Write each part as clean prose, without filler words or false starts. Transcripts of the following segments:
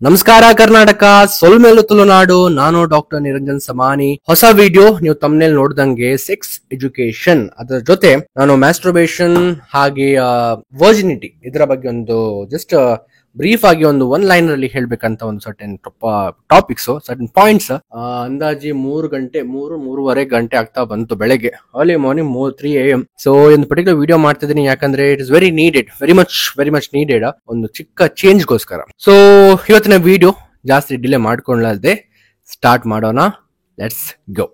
ನಮಸ್ಕಾರ ಕರ್ನಾಟಕ, ಸೊಲ್ಮೆಲು ತುಳುನಾಡು. ನಾನು ಡಾಕ್ಟರ್ ನಿರಂಜನ್ ಸಮಾನಿ. ಹೊಸ ವಿಡಿಯೋ ನೀವು ತಮ್ಮನೇಲಿ ನೋಡ್ದಂಗೆ ಸೆಕ್ಸ್ ಎಜುಕೇಶನ್, ಅದರ ಜೊತೆ ನಾನು ಮ್ಯಾಸ್ಟ್ರಬೇಷನ್ ಹಾಗೆ ವರ್ಜಿನಿಟಿ ಇದರ ಬಗ್ಗೆ ಒಂದು ಜಸ್ಟ್ ಬ್ರೀಫ್ ಆಗಿ ಒಂದು ಒನ್ ಲೈನ್ ಅಲ್ಲಿ ಹೇಳ್ಬೇಕಂತ ಒಂದು ಸರ್ಟನ್ ಟಾಪಿಕ್ಸ್, ಸರ್ಟನ್ ಪಾಯಿಂಟ್ಸ್. ಅಂದಾಜಿ 3-3:30 ಗಂಟೆ ಆಗ್ತಾ ಬಂತು ಬೆಳಗ್ಗೆ, ಅರ್ಲಿ ಮಾರ್ನಿಂಗ್ 3 AM. ಸೊ ಒಂದು ಪರ್ಟಿಕ್ಯುಲರ್ ವಿಡಿಯೋ ಮಾಡ್ತಿದ್ದೀನಿ ಯಾಕಂದ್ರೆ it is very needed, very much needed ಒಂದು ಚಿಕ್ಕ ಚೇಂಜ್ಗೋಸ್ಕರ. ಸೊ ಇವತ್ತಿನ ವಿಡಿಯೋ ಜಾಸ್ತಿ ಡಿಲೇ ಮಾಡ್ಕೊಳ್ಳದೆ ಸ್ಟಾರ್ಟ್ ಮಾಡೋಣ. Let's go.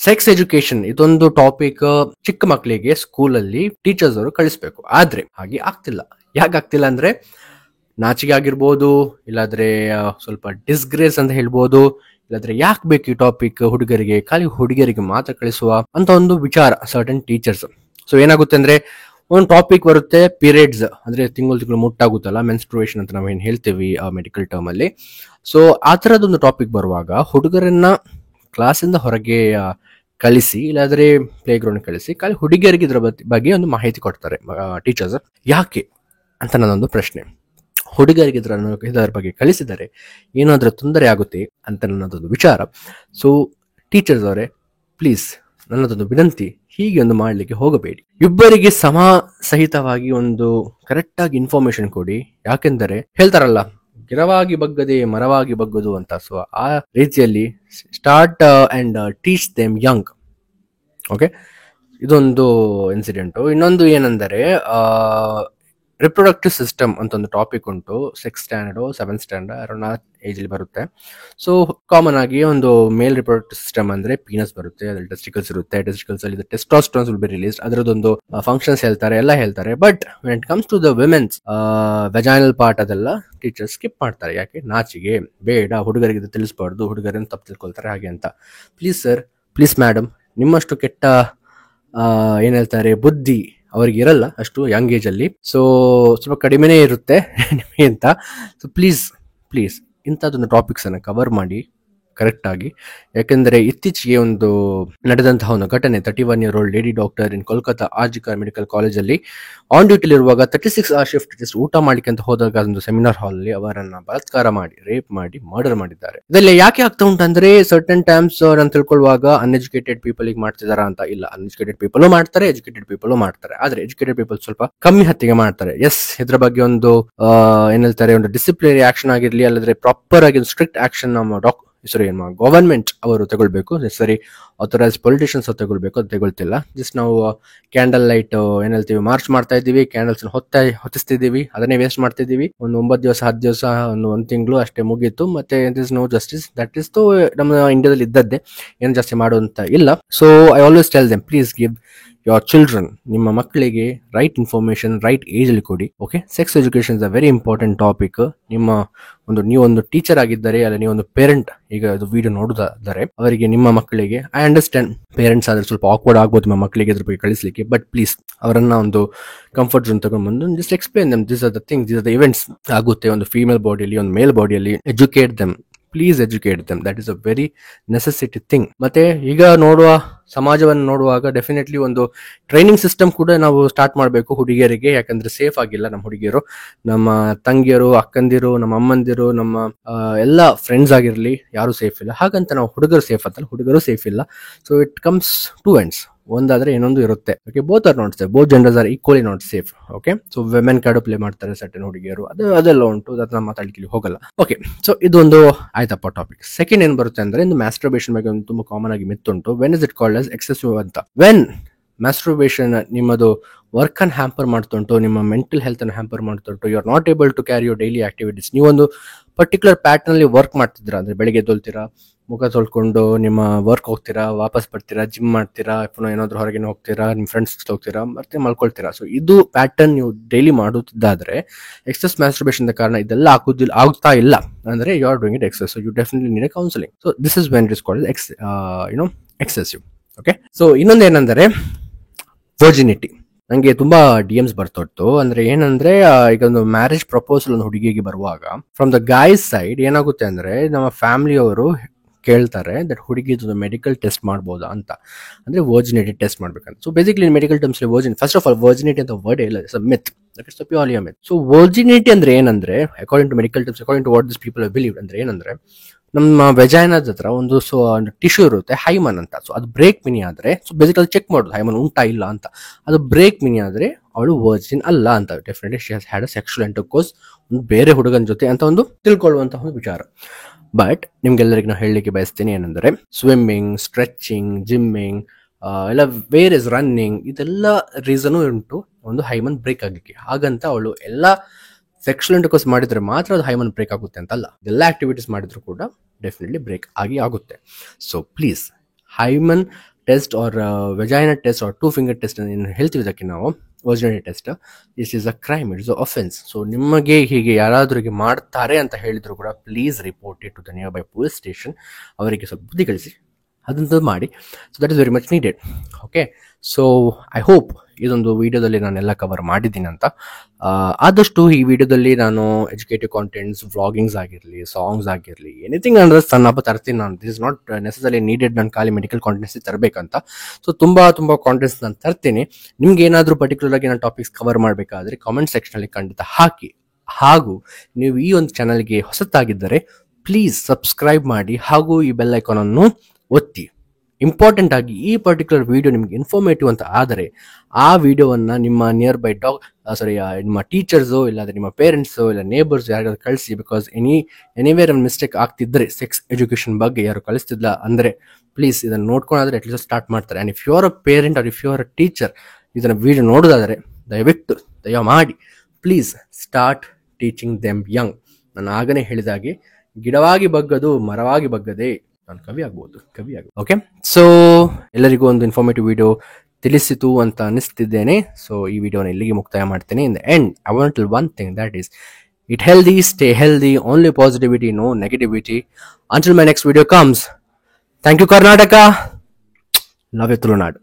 ಸೆಕ್ಸ್ ಎಜುಕೇಶನ್ ಇದೊಂದು ಟಾಪಿಕ್ ಚಿಕ್ಕ ಮಕ್ಕಳಿಗೆ ಸ್ಕೂಲಲ್ಲಿ ಟೀಚರ್ಸ್ ಅವರು ಕಳಿಸ್ಬೇಕು. ಆದ್ರೆ ಹಾಗೆ ಆಗ್ತಿಲ್ಲ. ಯಾಕೆ ಆಗ್ತಿಲ್ಲ ಅಂದ್ರೆ ನಾಚಿಕೆ ಆಗಿರ್ಬೋದು, ಇಲ್ಲಾದ್ರೆ ಸ್ವಲ್ಪ ಡಿಸ್ಗ್ರೇಸ್ ಅಂತ ಹೇಳ್ಬೋದು, ಇಲ್ಲಾದ್ರೆ ಯಾಕೆ ಬೇಕು ಈ ಟಾಪಿಕ್ ಹುಡುಗರಿಗೆ, ಖಾಲಿ ಹುಡುಗಿಯರಿಗೆ ಮಾತ್ರ ಕಳಿಸುವ ಅಂತ ಒಂದು ವಿಚಾರ ಸರ್ಟನ್ ಟೀಚರ್ಸ್. ಸೊ ಏನಾಗುತ್ತೆ ಅಂದ್ರೆ ಒಂದು ಟಾಪಿಕ್ ಬರುತ್ತೆ, ಪೀರಿಯಡ್ಸ್ ಅಂದ್ರೆ ತಿಂಗಳು ಮುಟ್ಟಾಗುತ್ತಲ್ಲ, ಮೆನ್ಸ್ಟ್ರುಯೇಷನ್ ಅಂತ ನಾವೇನು ಹೇಳ್ತೀವಿ ಮೆಡಿಕಲ್ ಟರ್ಮ್ ಅಲ್ಲಿ. ಸೊ ಆ ತರದೊಂದು ಟಾಪಿಕ್ ಬರುವಾಗ ಹುಡುಗರನ್ನ ಕ್ಲಾಸಿಂದ ಹೊರಗೆ ಕಳಿಸಿ, ಇಲ್ಲಾದ್ರೆ ಪ್ಲೇ ಗ್ರೌಂಡ್ ಕಳಿಸಿ, ಖಾಲಿ ಹುಡುಗಿಯರಿಗೆ ಇದ್ರ ಬಗ್ಗೆ ಒಂದು ಮಾಹಿತಿ ಕೊಡ್ತಾರೆ ಟೀಚರ್ಸ್. ಯಾಕೆ ಅಂತ ನನ್ನೊಂದು ಪ್ರಶ್ನೆ. ಹುಡುಗರಿಗೆ ಇದರ ಬಗ್ಗೆ ಕಳಿಸಿದರೆ ಏನಾದ್ರೂ ತೊಂದರೆ ಆಗುತ್ತೆ ಅಂತ ನನ್ನದೊಂದು ವಿಚಾರ. ಸೊ ಟೀಚರ್ಸ್ ಅವರೇ, ಪ್ಲೀಸ್ ನನ್ನದೊಂದು ವಿನಂತಿ, ಹೀಗೆ ಒಂದು ಮಾಡ್ಲಿಕ್ಕೆ ಹೋಗಬೇಡಿ. ಇಬ್ಬರಿಗೆ ಸಹಿತವಾಗಿ ಒಂದು ಕರೆಕ್ಟ್ ಆಗಿ ಇನ್ಫಾರ್ಮೇಶನ್ ಕೊಡಿ. ಯಾಕೆಂದರೆ ಹೇಳ್ತಾರಲ್ಲ, ಗಿರವಾಗಿ ಬಗ್ಗದೆ ಮರವಾಗಿ ಬಗ್ಗದು ಅಂತ. ಸೊ ಆ ರೀತಿಯಲ್ಲಿ start and teach them Young. Okay, ಇದೊಂದು ಇನ್ಸಿಡೆಂಟು. ಇನ್ನೊಂದು ಏನಂದರೆ ರಿಪ್ರೊಡಕ್ಟಿವ್ ಸಿಸ್ಟಮ್ ಅಂತ ಒಂದು ಟಾಪಿಕ್ ಉಂಟು. 6th standard 7th standard around ಆ ಏಜ್ ಅಲ್ಲಿ ಬರುತ್ತೆ. ಸೊ ಕಾಮನ್ ಆಗಿ ಒಂದು ಮೇಲ್ ರಿಪ್ರೊಡಕ್ಟಿವ್ ಸಿಸ್ಟಮ್ ಅಂದ್ರೆ ಪೀನಸ್ ಬರುತ್ತೆ, ಅದ್ರಲ್ಲಿ ಟೆಸ್ಟಿಕಲ್ಸ್ ಇರುತ್ತೆ. ಟೆಸ್ಟಿಕಲ್ಸ್ ಅಲ್ಲಿ ಟೆಸ್ಟೋಸ್ಟೆರಾನ್ ವಿಲ್ ಬಿ ರಿಲೀಸ್ಡ್, ಅದರದೊಂದು ಫಂಕ್ಷನ್ಸ್ ಎಲ್ಲ ಹೇಳ್ತಾರೆ. But when it comes to the women's vaginal part ಅದೆಲ್ಲ ಟೀಚರ್ಸ್ ಸ್ಕಿಪ್ ಮಾಡ್ತಾರೆ. ಯಾಕೆ? ನಾಚಿಗೆ, ಬೇಡ, ಹುಡುಗರಿಗೆ ಇದು ತಿಳಿಸಬಾರ್ದು, ಹುಡುಗರನ್ನು ತಪ್ಪು ತಿಳ್ಕೊಳ್ತಾರೆ ಹಾಗೆ ಅಂತ. ಪ್ಲೀಸ್ ಸರ್, ಪ್ಲೀಸ್ ಮೇಡಮ್, ನಿಮ್ಮಷ್ಟು ಕೆಟ್ಟ ಏನ್ ಹೇಳ್ತಾರೆ ಬುದ್ಧಿ ಅವ್ರಿಗೆ ಇರಲ್ಲ ಅಷ್ಟು ಯಂಗ್ ಏಜ್ ಅಲ್ಲಿ. ಸೊ ಸ್ವಲ್ಪ ಕಡಿಮೆನೇ ಇರುತ್ತೆ ನಿಮಗೆ ಅಂತ. ಸೊ ಪ್ಲೀಸ್ ಇಂಥದ್ದೊಂದು ಟಾಪಿಕ್ಸ್ ಅನ್ನ ಕವರ್ ಮಾಡಿ ಕರೆಕ್ಟ್ ಆಗಿ. ಯಾಕೆಂದ್ರೆ ಇತ್ತೀಚೆಗೆ ಒಂದು ನಡೆದಂತಹ ಒಂದು ಘಟನೆ, 31-year-old lady doctor in Kolkata RG Kar medical college ಅಲ್ಲಿ ಆನ್ ಡ್ಯೂಟಿಲಿ ಇರುವಾಗ 36 hour ಶಿಫ್ಟ್ ಜಸ್ಟ್ ಊಟ ಮಾಡ್ಲಿಕ್ಕೆ ಅಂತ ಹೋದಾಗ ಒಂದು ಸೆಮಿನಾರ್ ಹಾಲ್ ಅಲ್ಲಿ ಅವರನ್ನ ಬಲಾತ್ಕಾರ ಮಾಡಿ, ರೇಪ್ ಮಾಡಿ, ಮರ್ಡರ್ ಮಾಡಿದ್ದಾರೆ. ಇದೆಲ್ಲ ಯಾಕೆ ಆಗ್ತಾ ಉಂಟಂದ್ರೆ ಸರ್ಟನ್ ಟೈಮ್ಸ್ ನಾನು ತಿಳ್ಕೊಳ್ಳುವಾಗ ಅನ್ಎಜುಕೇಟೆಡ್ ಪೀಪಲ್ ಗೆ ಮಾಡ್ತಿದಾರ ಅಂತ ಇಲ್ಲ. ಅನ್ಎಜುಕೇಟೆಡ್ ಪೀಪಲ್ ಮಾಡ್ತಾರೆ, ಎಜುಕೇಟೆಡ್ ಪೀಪಲ್ ಮಾಡ್ತಾರೆ. ಆದ್ರೆ ಎಜುಕೇಟೆಡ್ ಪೀಪಲ್ ಸ್ವಲ್ಪ ಕಮ್ಮಿ ಹೊತ್ತಿಗೆ ಮಾಡ್ತಾರೆ. ಎಸ್, ಇದ್ರ ಬಗ್ಗೆ ಒಂದು ಏನ್ ಹೇಳ್ತಾರೆ, ಒಂದು ಡಿಸಿಪ್ಲಿನರಿ ಆಕ್ಷನ್ ಆಗಿರ್ಲಿ, ಅಲ್ಲದ್ರೆ ಪ್ರಾಪರ್ ಆಗಿ ಒಂದು ಸ್ಟ್ರಿಕ್ಟ್ ಆಕ್ಷನ್ ನಮ್ಮ ಗವರ್ಮೆಂಟ್ ಅವರು ತಗೊಳ್ಬೇಕು. ಸರಿ, ಆಥರೈಸ್ ಪೊಲಿಟಿಷಿಯನ್ಸ್ ತಗೊಳ್ಬೇಕು, ಅದು ತಗೊಳ್ತಿಲ್ಲ. ಜಸ್ಟ್ ನಾವು ಕ್ಯಾಂಡಲ್ ಲೈಟ್ ಏನ್ ಹೇಳ್ತೀವಿ, ಮಾರ್ಚ್ ಮಾಡ್ತಾ ಇದ್ದೀವಿ, ಕ್ಯಾಂಡಲ್ಸ್ ಹೊತ್ತಿಸ್ತಿದೀವಿ, ಅದನ್ನೇ ವೇಸ್ಟ್ ಮಾಡ್ತಿದೀವಿ. ಒಂದು 9 ದಿವಸ 10 ದಿವಸ, ಒಂದು ತಿಂಗಳು ಅಷ್ಟೇ ಮುಗೀತು. ಮತ್ತೆ this no justice. That is ನಮ್ಮ ಇಂಡಿಯಾದಲ್ಲಿ ಇದ್ದದ್ದೇ, ಏನು ಜಾಸ್ತಿ ಮಾಡುವಂತ ಇಲ್ಲ. So I always tell them, please give your children, ನಿಮ್ಮ ಮಕ್ಕಳಿಗೆ ರೈಟ್ ಇನ್ಫಾರ್ಮೇಶನ್ ರೈಟ್ ಏಜ್ ಅಲ್ಲಿ ಕೊಡಿ. Okay, sex education is a very important topic. ನೀವೊಂದು ಟೀಚರ್ ಆಗಿದ್ದಾರೆ, ಅಲ್ಲ ನೀವೊಂದು ಪೇರೆಂಟ್ ಈಗ ಅದು ವಿಡಿಯೋ ನೋಡುದಾದರೆ ಅವರಿಗೆ, ನಿಮ್ಮ ಮಕ್ಕಳಿಗೆ, ಐ ಅಂಡರ್ಸ್ಟ್ಯಾಂಡ್ ಪೇರೆಂಟ್ಸ್ ಆದ್ರೆ ಸ್ವಲ್ಪ ಆಕ್ವರ್ಡ್ ಆಗ್ಬೋದು ನಿಮ್ಮ ಮಕ್ಕಳಿಗೆ ಇದ್ರ ಬಗ್ಗೆ ಕಳಿಸ್ಲಿಕ್ಕೆ. ಬಟ್ ಪ್ಲೀಸ್ ಅವರನ್ನ ಒಂದು ಕಂಫರ್ಟ್ ಝೋನ್ ತಗೊಂಡು ಬಂದು just explain them, this are the things, this are the events ಆಗುತ್ತೆ ಒಂದು ಫೀಮೇಲ್ ಬಾಡಿಯಲ್ಲಿ, ಒಂದು ಮೇಲ್ ಬಾಡಿಯಲ್ಲಿ. Educate them, please educate them. That is a very necessity thing. ಮತ್ತೆ ಈಗ ಸಮಾಜವನ್ನು ನೋಡುವಾಗ ಡೆಫಿನೆಟ್ಲಿ ಒಂದು ಟ್ರೈನಿಂಗ್ ಸಿಸ್ಟಮ್ ಕೂಡ ನಾವು ಸ್ಟಾರ್ಟ್ ಮಾಡಬೇಕು ಹುಡುಗಿಯರಿಗೆ. ಯಾಕಂದ್ರೆ ಸೇಫ್ ಆಗಿಲ್ಲ ನಮ್ಮ ಹುಡುಗಿಯರು, ನಮ್ಮ ತಂಗಿಯರು, ಅಕ್ಕಂದಿರು, ನಮ್ಮ ಅಮ್ಮಂದಿರು, ನಮ್ಮ ಎಲ್ಲ ಫ್ರೆಂಡ್ಸ್ ಆಗಿರ್ಲಿ, ಯಾರು ಸೇಫ್ ಇಲ್ಲ. ಹಾಗಂತ ನಾವು ಹುಡುಗರು ಸೇಫ್ ಅಂತಲ್ಲ, ಹುಡುಗರು ಸೇಫ್ ಇಲ್ಲ. So it comes to ends, ಒಂದಾದ್ರೆ ಇನ್ನೊಂದು ಇರುತ್ತೆ. Okay, both are not safe, both genders are equally not safe. Okay, so women card play ಮಾಡ್ತಾರೆ ಸರ್ಟನ್ ಹುಡುಗಿಯರು, ಅದೆಲ್ಲ ಉಂಟು, ಅದನ್ನ ಮಾತಾಡ್ಲಿಕ್ಕೆ ಹೋಗಲ್ಲ. ಓಕೆ, ಸೊ ಇದೊಂದು ಆಯ್ತಪ್ಪ ಟಾಪಿಕ್. ಸೆಕೆಂಡ್ ಏನ್ ಬರುತ್ತೆ ಅಂದ್ರೆ, ಇನ್ನು ಮ್ಯಾಸ್ಟರ್ಬೇಷನ್ ಬಗ್ಗೆ ಒಂದು ತುಂಬಾ ಕಾಮನ್ ಆಗಿ ಮಿತ್ ಉಂಟು. When is it called as excessive ಅಂತ. ವೆನ್ ಮ್ಯಾಸ್ಟರ್ಬೇಷನ್ ನಿಮ್ಮದು ವರ್ಕ್ ಅನ್ನು ಹ್ಯಾಂಪರ್ ಮಾಡ್ತುಂಟು, ನಿಮ್ಮ ಮೆಂಟಲ್ ಹೆಲ್ತ್ ಅನ್ನು ಹ್ಯಾಂಪರ್ ಮಾಡ್ತುಂಟು, you are not able to carry your daily activities. ನೀವೊಂದು ಪರ್ಟಿಕ್ಯುಲರ್ ಪ್ಯಾಟರ್ನ್ ಅಲ್ಲಿ ವರ್ಕ್ ಮಾಡ್ತಿದ್ದೀರಾ ಅಂದ್ರೆ, ಬೆಳಿಗ್ಗೆ ಎದ್ದೊಳ್ತೀರಾ, ಮುಖ ತೊಳ್ಕೊಂಡು ನಿಮ್ಮ ವರ್ಕ್ ಹೋಗ್ತೀರಾ, ವಾಪಸ್ ಬರ್ತೀರಾ, ಜಿಮ್ ಮಾಡ್ತೀರಾ, ಪುನಃ ಏನಾದ್ರು ಹೊರಗೇನೆ ಹೋಗ್ತೀರಾ, ನಿಮ್ಮ ಫ್ರೆಂಡ್ಸ್ ಹೋಗ್ತೀರಾ, ಮತ್ತೆ ಮಲ್ಕೊಳ್ತೀರಾ. ಸೊ ಇದು ಪ್ಯಾಟರ್ನ್ ನೀವು ಡೈಲಿ ಮಾಡುತ್ತಿದ್ದಾದ್ರೆ ಎಕ್ಸೆಸ್ ಮ್ಯಾಸ್ಟರ್ಬೇಷನ್ ಕಾರಣ ಇದೆಲ್ಲ ಆಗ್ತಾ ಇಲ್ಲ ಅಂದ್ರೆ you are doing it excess. So you definitely need a counselling. So this is when it is called excessive. Okay, so ಇನ್ನೊಂದು ಏನಂದ್ರೆ ವರ್ಜಿನಿಟಿ. ನಂಗೆ ತುಂಬಾ DMs ಬರ್ತಿತ್ತು. ಅಂದ್ರೆ ಏನಂದ್ರೆ ಈಗ ಒಂದು ಮ್ಯಾರೇಜ್ ಪ್ರಪೋಸಲ್ ಒಂದು ಹುಡುಗಿಗೆ ಬರುವಾಗ ಫ್ರಮ್ ದ ಗಾಯ್ಸ್ ಸೈಡ್ ಏನಾಗುತ್ತೆ ಅಂದ್ರೆ, ನಮ್ಮ ಫ್ಯಾಮಿಲಿ ಅವರು ಕೇಳ್ತಾರೆ ದಟ್ ಹುಡುಗಿದು ಮೆಡಿಕಲ್ ಟೆಸ್ಟ್ ಮಾಡ್ಬೋದಾ ಅಂತ, ಅಂದರೆ ವರ್ಜಿನಿಟಿ ಟೆಸ್ಟ್ ಮಾಡ್ಬೇಕಂತ. So basically medical terms first of all virginity ಅಂತ ವರ್ಡ್ ಇಲ್ಲ, it's a myth, it's a purely a myth. So virginity ಅಂದ್ರೆ ಏನಂದ್ರೆ according to medical terms, according to what this people believe ಅಂದ್ರೆ ಏನಂದ್ರೆ, ನಮ್ಮ ವೆಜೈನದ ಹತ್ರ ಒಂದು ಟಿಶ್ಯೂ ಇರುತ್ತೆ ಹೈಮನ್ ಅಂತ. ಸೊ ಅದು ಬ್ರೇಕ್ ಮಿನಿ ಆದ್ರೆ, ಸೊ ಬೇಸಿಕಲಿ ಚೆಕ್ ಮಾಡೋದು ಹೈಮನ್ ಉಂಟಾ ಇಲ್ಲ ಅಂತ. ಅದು ಬ್ರೇಕ್ ಮಿನಿ ಆದ್ರೆ ಅವಳು ವರ್ಜಿನ್ ಅಲ್ಲ ಅಂತ, definitely she has had a sexual intercourse ಒಂದು ಬೇರೆ ಹುಡುಗನ ಜೊತೆ ಅಂತ ಒಂದು ತಿಳ್ಕೊಳ್ಳುವಂತಹ ಒಂದು ವಿಚಾರ. ಬಟ್ ನಿಮ್ಗೆಲ್ಲರಿಗೆ ನಾನು ಹೇಳಲಿಕ್ಕೆ ಬಯಸ್ತೀನಿ ಏನಂದ್ರೆ, ಸ್ವಿಮ್ಮಿಂಗ್, ಸ್ಟ್ರೆಚಿಂಗ್, ಜಿಮ್ಮಿಂಗ್, ಎಲ್ಲ ವೇರ್ ಇಸ್ ರನ್ನಿಂಗ್, ಇದೆಲ್ಲ ರೀಸನು ಉಂಟು ಒಂದು ಹೈಮನ್ ಬ್ರೇಕ್ ಆಗಲಿಕ್ಕೆ. ಹಾಗಂತ ಅವಳು ಎಲ್ಲ ಸೆಕ್ಷುವಲ್ ಇಂಟರ್ಕೋರ್ಸ್ ಮಾಡಿದ್ರೆ ಮಾತ್ರ ಅದು ಹೈಮನ್ ಬ್ರೇಕ್ ಆಗುತ್ತೆ ಅಂತ ಅಲ್ಲ, ಎಲ್ಲ ಆಕ್ಟಿವಿಟೀಸ್ ಮಾಡಿದ್ರು ಕೂಡ ಡೆಫಿನೆಟ್ಲಿ ಬ್ರೇಕ್ ಆಗುತ್ತೆ. So please, hymen test or vagina test or 2 finger test ಏನು ಹೇಳ್ತೀವಿ ಇದಕ್ಕೆ ನಾವು, virginity test, this is a crime, it's a offence. So ನಿಮಗೆ ಹೀಗೆ ಯಾರಾದ್ರಿಗೆ ಮಾಡ್ತಾರೆ ಅಂತ ಹೇಳಿದ್ರು ಕೂಡ please report it to the nearby police station. ಅವರಿಗೆ ಸ್ವಲ್ಪ ಬುದ್ಧಿ ಕಳಿಸಿ, ಅದಂತ ಮಾಡಿ. So that is very much needed. Okay, so I hope ಇದೊಂದು ವಿಡಿಯೋದಲ್ಲಿ ನಾನೆಲ್ಲ ಕವರ್ ಮಾಡಿದ್ದೀನಿ ಅಂತ. ಆದಷ್ಟು ಈ ವಿಡಿಯೋದಲ್ಲಿ ನಾನು ಎಜುಕೇಟಿವ್ ಕಾಂಟೆಂಟ್ಸ್, ವ್ಲಾಗಿಂಗ್ಸ್ ಆಗಿರಲಿ, ಸಾಂಗ್ಸ್ ಆಗಿರಲಿ, ಎನಿಥಿಂಗ್ ಅಂದ್ರೆ ಸಣ್ಣಪ್ಪ ತರ್ತೀನಿ ನಾನು. This is not necessary needed ನಾನು ಖಾಲಿ ಮೆಡಿಕಲ್ ಕಾಂಟೆಂಟ್ಸ್ ತರಬೇಕಂತ. ಸೊ ತುಂಬಾ ಕಾಂಟೆಂಟ್ಸ್ ನಾನು ತರ್ತೀನಿ. ನಿಮ್ಗೆ ಏನಾದರೂ ಪರ್ಟಿಕ್ಯುಲರ್ ಆಗಿ ನಾನು ಟಾಪಿಕ್ಸ್ ಕವರ್ ಮಾಡಬೇಕಾದ್ರೆ ಕಾಮೆಂಟ್ ಸೆಕ್ಷನಲ್ಲಿ ಖಂಡಿತ ಹಾಕಿ. ಹಾಗೂ ನೀವು ಈ ಒಂದು ಚಾನಲ್ಗೆ ಹೊಸತಾಗಿದ್ದರೆ ಪ್ಲೀಸ್ ಸಬ್ಸ್ಕ್ರೈಬ್ ಮಾಡಿ ಹಾಗೂ ಈ ಬೆಲ್ ಐಕಾನ್ ಅನ್ನು ಒತ್ತಿ. ಇಂಪಾರ್ಟೆಂಟ್ ಆಗಿ ಈ ಪರ್ಟಿಕ್ಯುಲರ್ ವಿಡಿಯೋ ನಿಮ್ಗೆ ಇನ್ಫಾರ್ಮೇಟಿವ್ ಅಂತ ಆದರೆ ಆ ವಿಡಿಯೋವನ್ನು ನಿಮ್ಮ ನಿಯರ್ ಬೈ ನಿಮ್ಮ ಟೀಚರ್ಸು, ಇಲ್ಲಾಂದರೆ ನಿಮ್ಮ ಪೇರೆಂಟ್ಸು, ಇಲ್ಲ ನೇಬರ್ಸ್ ಯಾರಿಗಾದ್ರು ಕಳಿಸಿ. ಬಿಕಾಸ್ ಎನಿವೇರ್ ಒಂದು ಮಿಸ್ಟೇಕ್ ಆಗ್ತಿದ್ರೆ ಸೆಕ್ಸ್ ಎಜುಕೇಷನ್ ಬಗ್ಗೆ ಯಾರು ಕಳಿಸ್ತಿಲ್ಲ ಅಂದರೆ ಪ್ಲೀಸ್ ಇದನ್ನು ನೋಡ್ಕೊಂಡಾದ್ರೆ ಅಟ್ಲೀಸ್ಟ್ ಸ್ಟಾರ್ಟ್ ಮಾಡ್ತಾರೆ. And if you are a parent or if you are a teacher ಇದನ್ನು ವಿಡಿಯೋ ನೋಡೋದಾದರೆ ದಯ ಮಾಡಿ please start teaching them young. ನಾನು ಆಗನೇ ಹೇಳಿದಾಗೆ ಗಿಡವಾಗಿ ಬಗ್ಗದು ಮರವಾಗಿ ಬಗ್ಗದೆ ನಾನು ಕವಿ ಆಗ್ಬೋದು. ಓಕೆ, ಸೊ ಎಲ್ಲರಿಗೂ ಒಂದು ಇನ್ಫಾರ್ಮೇಟಿವ್ ವಿಡಿಯೋ ತಿಳಿಸಿತು ಅಂತ ಅನಿಸ್ತಿದ್ದೇನೆ. ಸೊ ಈ ವಿಡಿಯೋನ ಇಲ್ಲಿಗೆ ಮುಕ್ತಾಯ ಮಾಡ್ತೇನೆ. In the end I want tell one thing, that is eat healthy, stay healthy, only positivity, no negativity. Until my next video comes, thank you Karnataka, love you Tulunadu.